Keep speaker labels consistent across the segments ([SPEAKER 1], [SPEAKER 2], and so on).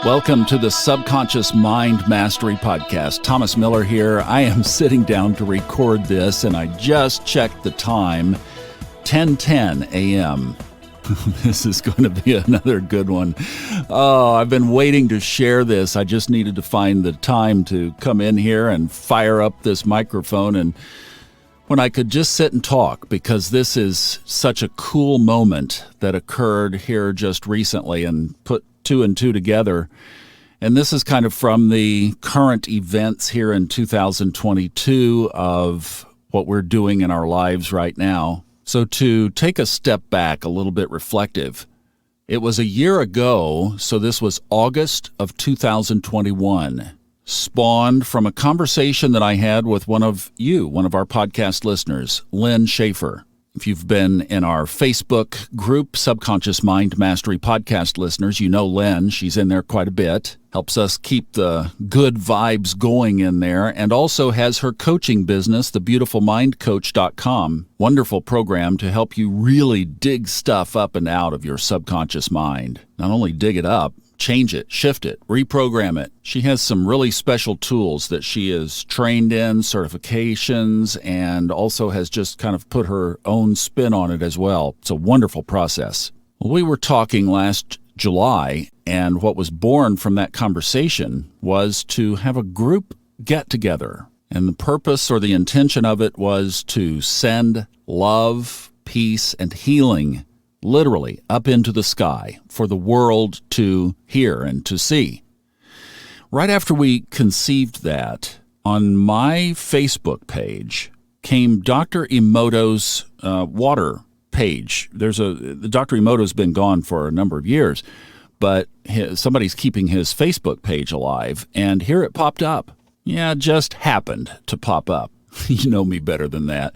[SPEAKER 1] Welcome to the Subconscious Mind Mastery Podcast. Thomas Miller here. I am sitting down to record this, and I just checked the time, 10:10 a.m. This is going to be another good one. Oh, I've been waiting to share this. I just needed to find the time to come in here and fire up this microphone, and when I could just sit and talk, because this is such a cool moment that occurred here just recently, and put two and two together. And this is kind of from the current events here in 2022 of what we're doing in our lives right now. So to take a step back, a little bit reflective, it was a year ago, so this was August of 2021, spawned from a conversation that I had with one of our podcast listeners, Lynn Schaefer. If you've been in our Facebook group, Subconscious Mind Mastery Podcast listeners, you know Lynn. She's in there quite a bit, helps us keep the good vibes going in there, and also has her coaching business, thebeautifulmindcoach.com. Wonderful program to help you really dig stuff up and out of your subconscious mind. Not only dig it up, change it, shift it, reprogram it. She has some really special tools that she is trained in, certifications, and also has just kind of put her own spin on it as well. It's a wonderful process. Well, we were talking last July, and what was born from that conversation was to have a group get-together. And the purpose or the intention of it was to send love, peace, and healing literally up into the sky for the world to hear and to see. Right after we conceived that, on my Facebook page came Dr. Emoto's water page. Dr. Emoto's been gone for a number of years, but somebody's keeping his Facebook page alive, and here it popped up. Yeah, it just happened to pop up. You know me better than that.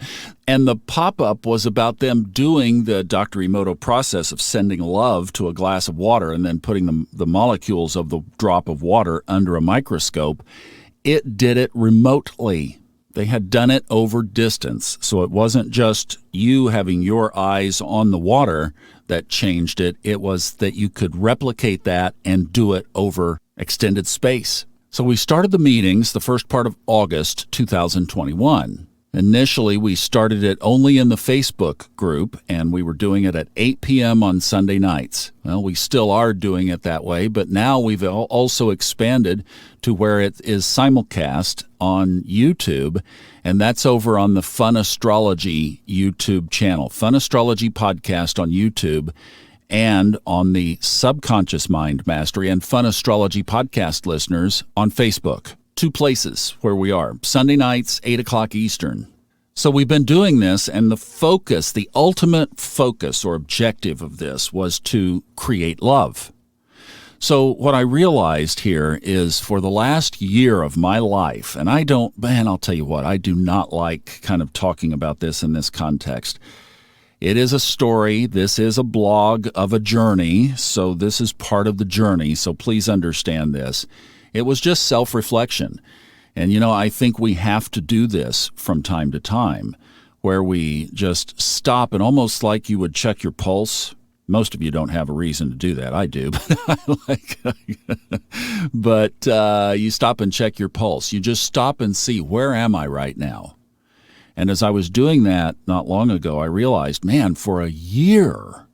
[SPEAKER 1] And the pop-up was about them doing the Dr. Emoto process of sending love to a glass of water and then putting the molecules of the drop of water under a microscope. It did it remotely. They had done it over distance. So it wasn't just you having your eyes on the water that changed it. It was that you could replicate that and do it over extended space. So we started the meetings the first part of August 2021. Initially, we started it only in the Facebook group, and we were doing it at 8 p.m. on Sunday nights. Well, we still are doing it that way, but now we've also expanded to where it is simulcast on YouTube, and that's over on the Fun Astrology YouTube channel, Fun Astrology Podcast on YouTube, and on the Subconscious Mind Mastery and Fun Astrology Podcast listeners on Facebook. Two places where we are. Sunday nights, 8 o'clock Eastern. So we've been doing this, and the ultimate focus or objective of this was to create love. So what I realized here is for the last year of my life, and I'll tell you what, I do not like kind of talking about this in this context. It is a story. This is a blog of a journey, so this is part of the journey, so please understand this. It was just self-reflection. And, I think we have to do this from time to time, where we just stop and almost like you would check your pulse. Most of you don't have a reason to do that. I do, but you stop and check your pulse. You just stop and see, where am I right now? And as I was doing that not long ago, I realized, man, for a year,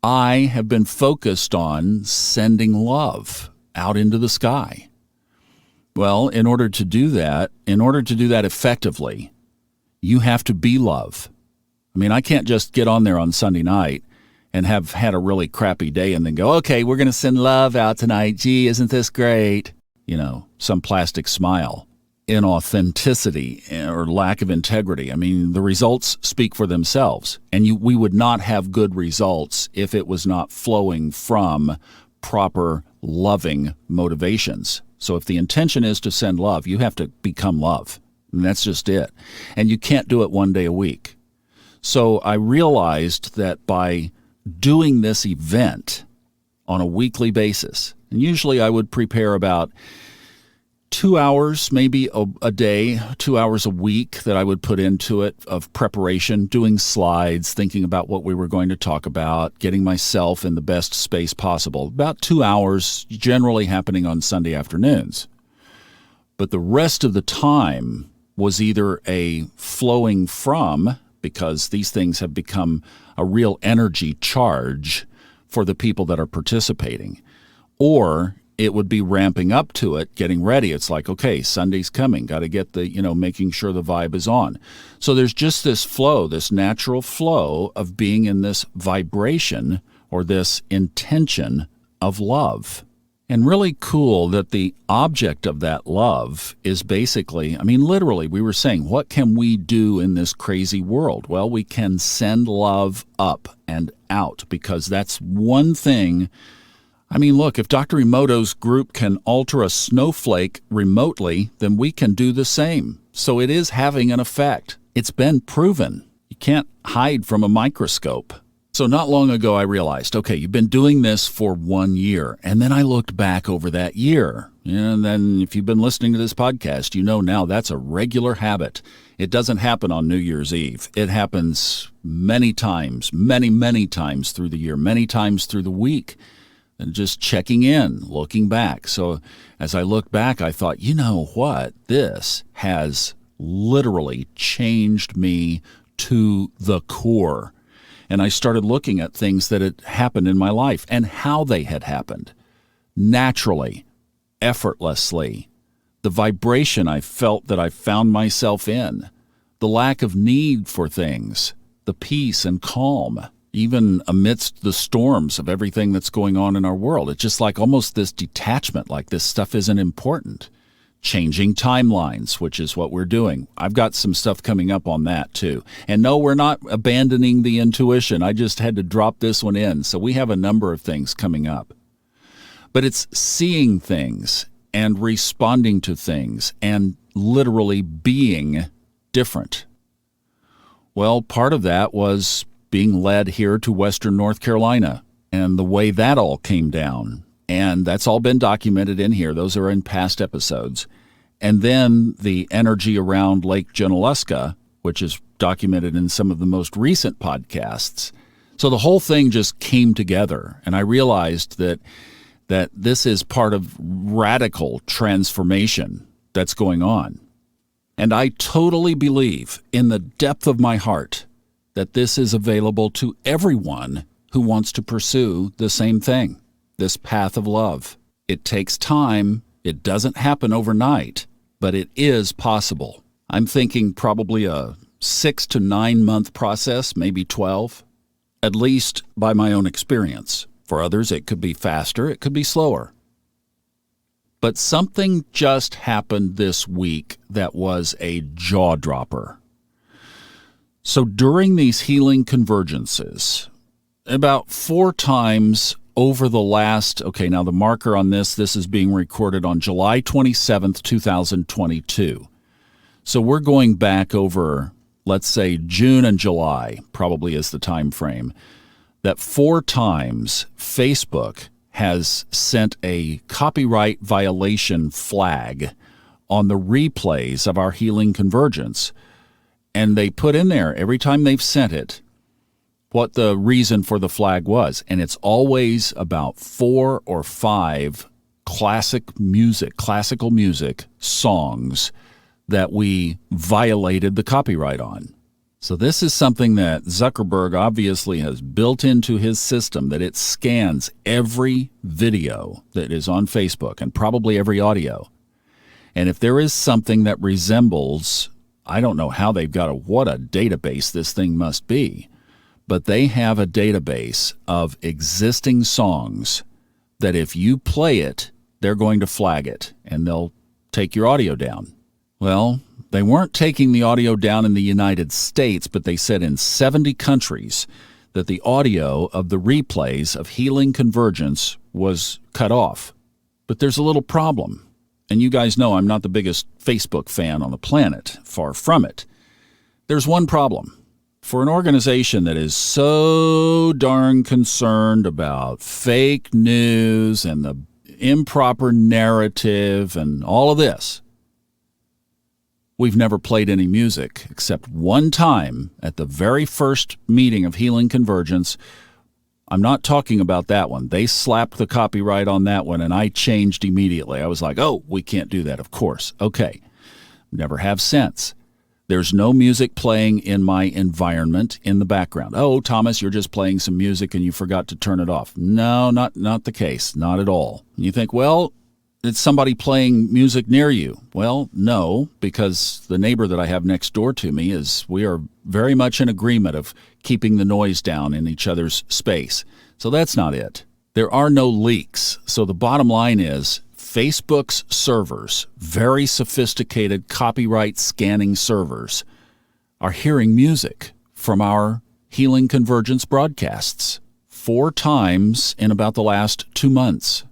[SPEAKER 1] I have been focused on sending love out into the sky. Well, in order to do that effectively, you have to be love. I mean, I can't just get on there on Sunday night and have had a really crappy day and then go, okay, we're going to send love out tonight. Gee, isn't this great? Some plastic smile. Inauthenticity or lack of integrity. I mean, the results speak for themselves, and we would not have good results if it was not flowing from proper loving motivations. So if the intention is to send love, you have to become love, and that's just it. And you can't do it one day a week. So I realized that by doing this event on a weekly basis, and usually I would prepare about 2 hours, maybe a day, 2 hours a week that I would put into it of preparation, doing slides, thinking about what we were going to talk about, getting myself in the best space possible. About 2 hours generally happening on Sunday afternoons. But the rest of the time was either a flowing from, because these things have become a real energy charge for the people that are participating, or it would be ramping up to it, getting ready. It's like, okay, Sunday's coming. Got to get the, making sure the vibe is on. So there's just this flow, this natural flow of being in this vibration or this intention of love. And really cool that the object of that love is basically, literally, we were saying, what can we do in this crazy world? Well, we can send love up and out, because that's one thing. Look, if Dr. Emoto's group can alter a snowflake remotely, then we can do the same. So it is having an effect. It's been proven. You can't hide from a microscope. So not long ago, I realized, okay, you've been doing this for 1 year. And then I looked back over that year. And then if you've been listening to this podcast, now that's a regular habit. It doesn't happen on New Year's Eve. It happens many times, many times through the year, many times through the week. And just checking in, looking back. So as I looked back, I thought, you know what? This has literally changed me to the core. And I started looking at things that had happened in my life and how they had happened. Naturally, effortlessly. The vibration I felt that I found myself in. The lack of need for things. The peace and calm. Even amidst the storms of everything that's going on in our world. It's just like almost this detachment, like this stuff isn't important. Changing timelines, which is what we're doing. I've got some stuff coming up on that too. And no, we're not abandoning the intuition. I just had to drop this one in. So we have a number of things coming up. But it's seeing things and responding to things and literally being different. Well, part of that was being led here to Western North Carolina and the way that all came down. And that's all been documented in here. Those are in past episodes. And then the energy around Lake Junaluska, which is documented in some of the most recent podcasts. So the whole thing just came together. And I realized that this is part of radical transformation that's going on. And I totally believe in the depth of my heart that this is available to everyone who wants to pursue the same thing, this path of love. It takes time. It doesn't happen overnight, but it is possible. I'm thinking probably a 6 to 9 month process, maybe 12, at least by my own experience. For others, it could be faster, it could be slower. But something just happened this week that was a jaw dropper. So during these healing convergences, about 4 times over the last, now the marker on this is being recorded on July 27th, 2022. So we're going back over, let's say, June and July, probably is the time frame, that 4 times Facebook has sent a copyright violation flag on the replays of our healing convergence. And they put in there, every time they've sent it, what the reason for the flag was. And it's always about 4 or 5 classical music songs that we violated the copyright on. So this is something that Zuckerberg obviously has built into his system, that it scans every video that is on Facebook and probably every audio. And if there is something that resembles, I don't know how they've got what a database this thing must be, but they have a database of existing songs that if you play it, they're going to flag it and they'll take your audio down. Well, they weren't taking the audio down in the United States, but they said in 70 countries that the audio of the replays of Healing Convergence was cut off. But there's a little problem. And you guys know I'm not the biggest Facebook fan on the planet, far from it. There's one problem. For an organization that is so darn concerned about fake news and the improper narrative and all of this. We've never played any music except one time at the very first meeting of Healing Convergence. I'm not talking about that one. They slapped the copyright on that one, and I changed immediately. I was like, oh, we can't do that, of course. Okay. Never have since. There's no music playing in my environment in the background. Oh, Thomas, you're just playing some music and you forgot to turn it off. No, not the case. Not at all. You think, well, it's somebody playing music near you. Well, no, because the neighbor that I have next door to me we are very much in agreement of keeping the noise down in each other's space. So that's not it. There are no leaks. So the bottom line is Facebook's servers, very sophisticated copyright scanning servers, are hearing music from our Healing Convergence broadcasts 4 times in about the last 2 months.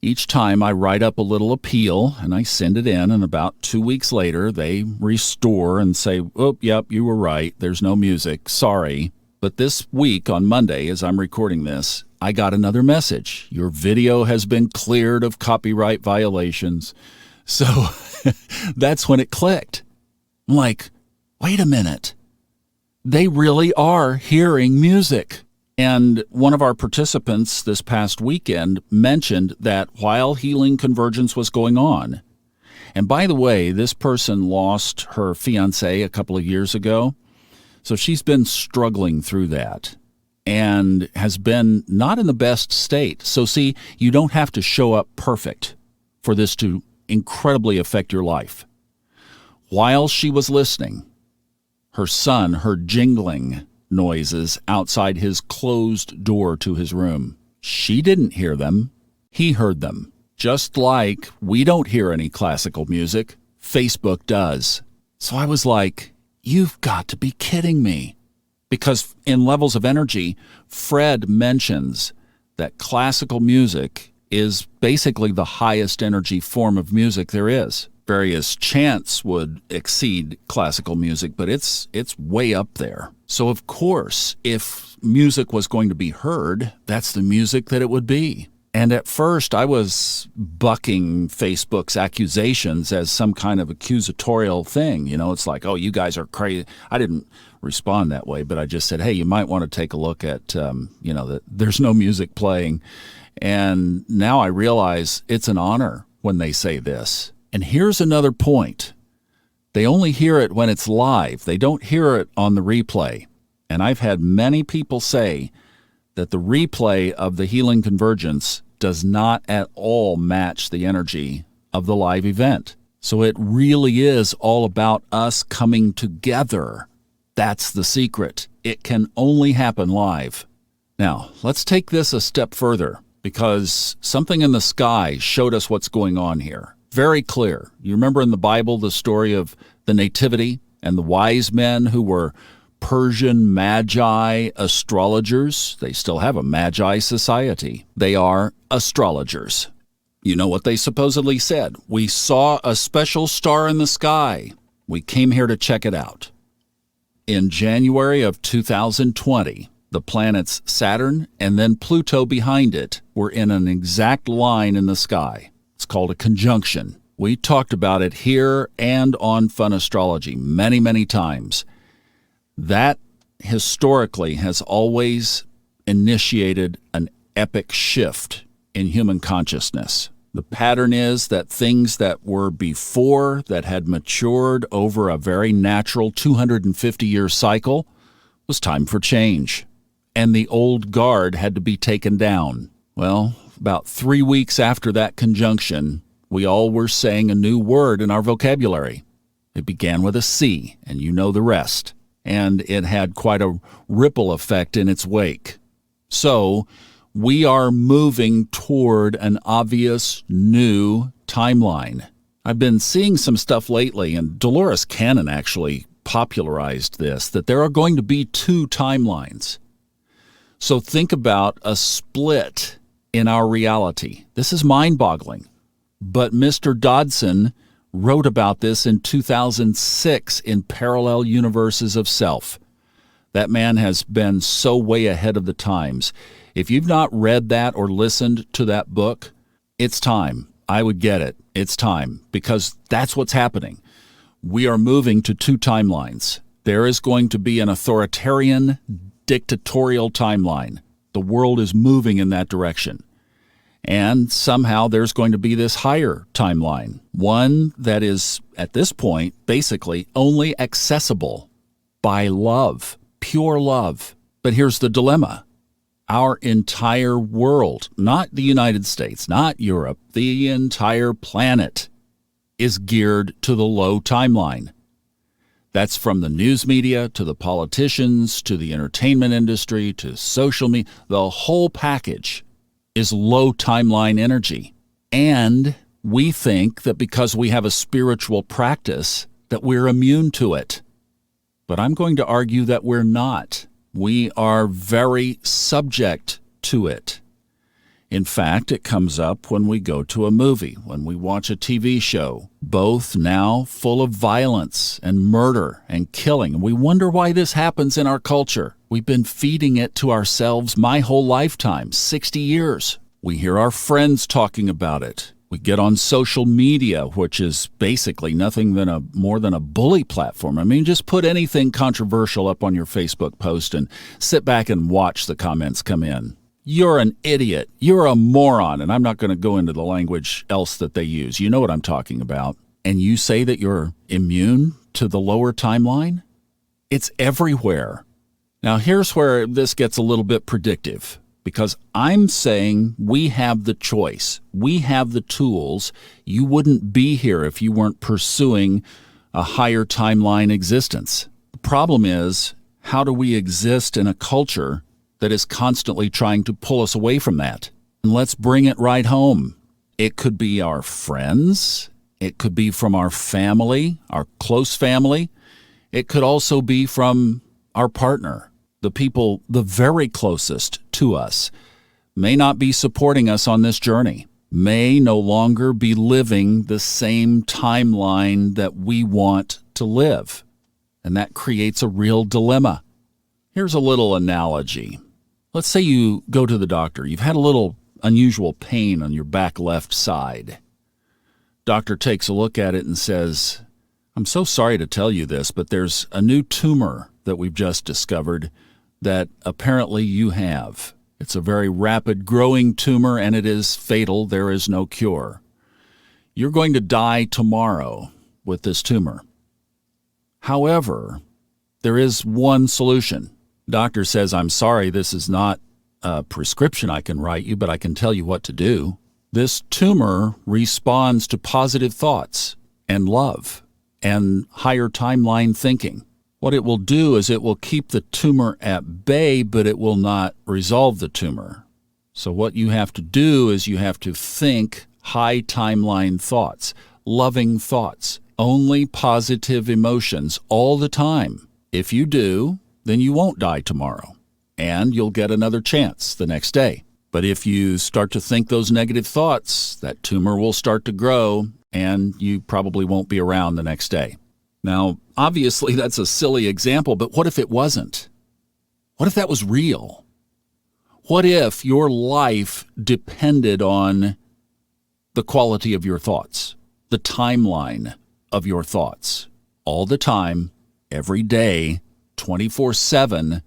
[SPEAKER 1] Each time I write up a little appeal and I send it in, and about 2 weeks later they restore and say, oh, yep, you were right. There's no music. Sorry. But this week on Monday, as I'm recording this, I got another message. Your video has been cleared of copyright violations. So that's when it clicked. I'm like, wait a minute. They really are hearing music. And one of our participants this past weekend mentioned that while Healing Convergence was going on, and by the way, this person lost her fiancé a couple of years ago, so she's been struggling through that and has been not in the best state. So see, you don't have to show up perfect for this to incredibly affect your life. While she was listening, her son heard jingling noises outside his closed door to his room. She didn't hear them. He heard them. Just like we don't hear any classical music, Facebook does. So I was like, you've got to be kidding me. Because in Levels of Energy, Fred mentions that classical music is basically the highest energy form of music there is. Various chants would exceed classical music, but it's way up there. So of course, if music was going to be heard, that's the music that it would be. And at first, I was bucking Facebook's accusations as some kind of accusatorial thing. You know, it's like, oh, you guys are crazy. I didn't respond that way, but I just said, hey, you might want to take a look at, that there's no music playing. And now I realize it's an honor when they say this. And here's another point. They only hear it when it's live. They don't hear it on the replay. And I've had many people say that the replay of the Healing Convergence does not at all match the energy of the live event. So it really is all about us coming together. That's the secret. It can only happen live. Now, let's take this a step further, because something in the sky showed us what's going on here. Very clear. You remember in the Bible the story of the Nativity and the wise men who were Persian Magi astrologers? They still have a Magi society. They are astrologers. You know what they supposedly said? We saw a special star in the sky. We came here to check it out. In January of 2020, the planets Saturn and then Pluto behind it were in an exact line in the sky. It's called a conjunction. We talked about it here and on Fun Astrology many, many times. That historically has always initiated an epic shift in human consciousness. The pattern is that things that were before, that had matured over a very natural 250-year cycle, was time for change. And the old guard had to be taken down. Well, about 3 weeks after that conjunction, we all were saying a new word in our vocabulary. It began with a C, and you know the rest. And it had quite a ripple effect in its wake. So we are moving toward an obvious new timeline. I've been seeing some stuff lately, and Dolores Cannon actually popularized this, that there are going to be 2 timelines. So think about a split in our reality. This is mind-boggling. But Mr. Dodson wrote about this in 2006 in Parallel Universes of Self. That man has been so way ahead of the times. If you've not read that or listened to that book, It's time. I would get it. It's time, because that's what's happening. We are moving to two timelines. There is going to be an authoritarian, dictatorial timeline. The world is moving in that direction. And somehow there's going to be this higher timeline, one that is, at this point, basically only accessible by love, pure love. But here's the dilemma. Our entire world, not the United States, not Europe, the entire planet is geared to the low timeline. That's from the news media to the politicians to the entertainment industry to social media. The whole package is low timeline energy. And we think that because we have a spiritual practice that we're immune to it. But I'm going to argue that we're not. We are very subject to it. In fact, it comes up when we go to a movie, when we watch a TV show, both now full of violence and murder and killing. We wonder why this happens in our culture. We've been feeding it to ourselves my whole lifetime, 60 years. We hear our friends talking about it. We get on social media, which is basically nothing more than a bully platform. I mean, just put anything controversial up on your Facebook post and sit back and watch the comments come in. You're an idiot. You're a moron. And I'm not going to go into the language else that they use. You know what I'm talking about. And you say that you're immune to the lower timeline? It's everywhere. Now, here's where this gets a little bit predictive, because I'm saying we have the choice. We have the tools. You wouldn't be here if you weren't pursuing a higher timeline existence. The problem is, how do we exist in a culture that is constantly trying to pull us away from that? And let's bring it right home. It could be our friends. It could be from our family, our close family. It could also be from our partner. The people, the very closest to us, may not be supporting us on this journey, may no longer be living the same timeline that we want to live. And that creates a real dilemma. Here's a little analogy. Let's say you go to the doctor. You've had a little unusual pain on your back left side. Doctor takes a look at it and says, "I'm so sorry to tell you this, but there's a new tumor that we've just discovered that apparently you have. It's a very rapid growing tumor and it is fatal. There is no cure. You're going to die tomorrow with this tumor. However, there is one solution." Doctor says, "I'm sorry, this is not a prescription I can write you, but I can tell you what to do. This tumor responds to positive thoughts and love and higher timeline thinking. What it will do is it will keep the tumor at bay, but it will not resolve the tumor. So what you have to do is you have to think high timeline thoughts, loving thoughts, only positive emotions all the time. If you do, then you won't die tomorrow, and you'll get another chance the next day. But if you start to think those negative thoughts, that tumor will start to grow, and you probably won't be around the next day." Now, obviously, that's a silly example, but what if it wasn't? What if that was real? What if your life depended on the quality of your thoughts, the timeline of your thoughts? All the time, every day, 24/7,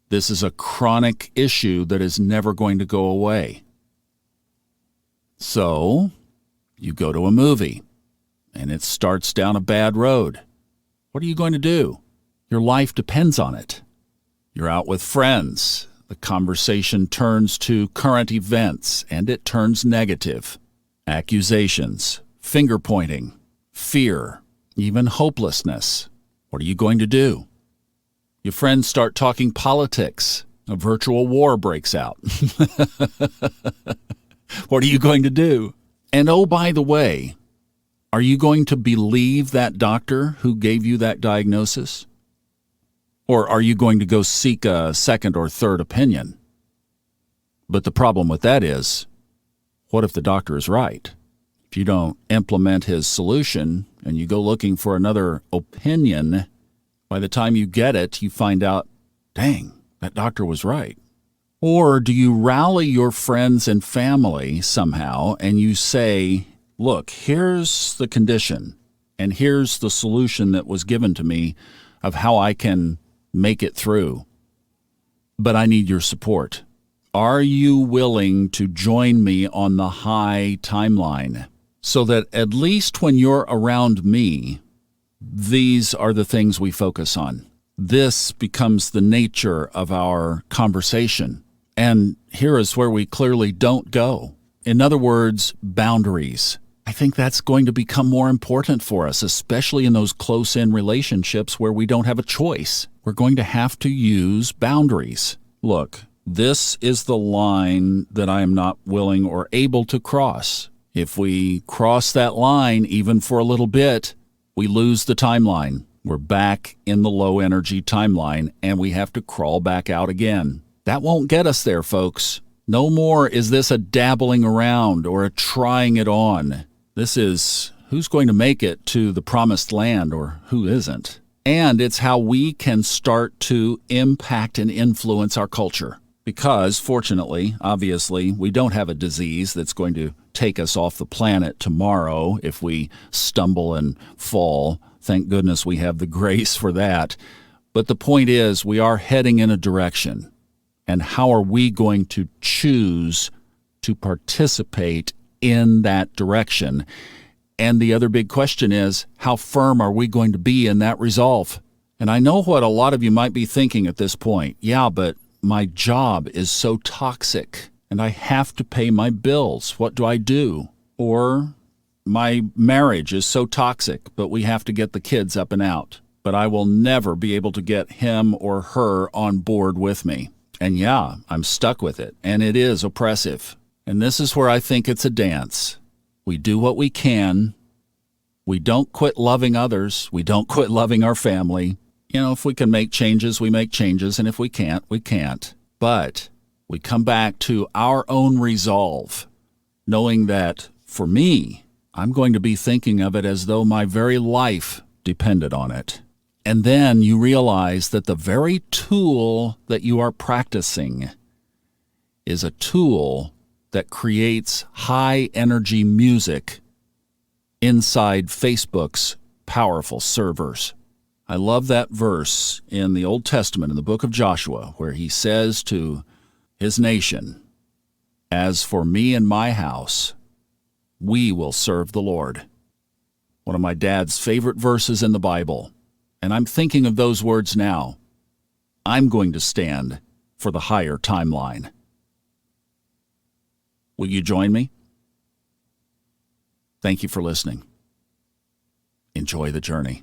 [SPEAKER 1] this is a chronic issue that is never going to go away. So, you go to a movie, and it starts down a bad road. What are you going to do? Your life depends on it. You're out with friends. The conversation turns to current events, and it turns negative. Accusations, finger-pointing, fear, even hopelessness. What are you going to do? Your friends start talking politics. A virtual war breaks out. What are you going to do? And oh, by the way, are you going to believe that doctor who gave you that diagnosis? Or are you going to go seek a second or third opinion? But the problem with that is, what if the doctor is right? If you don't implement his solution and you go looking for another opinion, by the time you get it, you find out, dang, that doctor was right. Or do you rally your friends and family somehow and you say, look, here's the condition and here's the solution that was given to me of how I can make it through, but I need your support. Are you willing to join me on the high timeline so that at least when you're around me, these are the things we focus on? This becomes the nature of our conversation. And here is where we clearly don't go. In other words, boundaries. I think that's going to become more important for us, especially in those close-in relationships where we don't have a choice. We're going to have to use boundaries. Look, this is the line that I am not willing or able to cross. If we cross that line, even for a little bit, we lose the timeline. We're back in the low-energy timeline, and we have to crawl back out again. That won't get us there, folks. No more is this a dabbling around or a trying it on. This is who's going to make it to the promised land or who isn't. And it's how we can start to impact and influence our culture. Because, fortunately, obviously, we don't have a disease that's going to take us off the planet tomorrow if we stumble and fall. Thank goodness we have the grace for that. But the point is, we are heading in a direction. And how are we going to choose to participate in that direction? And the other big question is, how firm are we going to be in that resolve? And I know what a lot of you might be thinking at this point. Yeah, but my job is so toxic, and I have to pay my bills. What do I do? Or my marriage is so toxic, but we have to get the kids up and out. But I will never be able to get him or her on board with me. And yeah, I'm stuck with it, and it is oppressive. And this is where I think it's a dance. We do what we can. We don't quit loving others. We don't quit loving our family. You know, if we can make changes, we make changes, and if we can't, we can't. But we come back to our own resolve, knowing that, for me, I'm going to be thinking of it as though my very life depended on it. And then you realize that the very tool that you are practicing is a tool that creates high-energy music inside Facebook's powerful servers. I love that verse in the Old Testament, in the book of Joshua, where he says to his nation, "As for me and my house, we will serve the Lord." One of my dad's favorite verses in the Bible. And I'm thinking of those words now. I'm going to stand for the higher timeline. Will you join me? Thank you for listening. Enjoy the journey.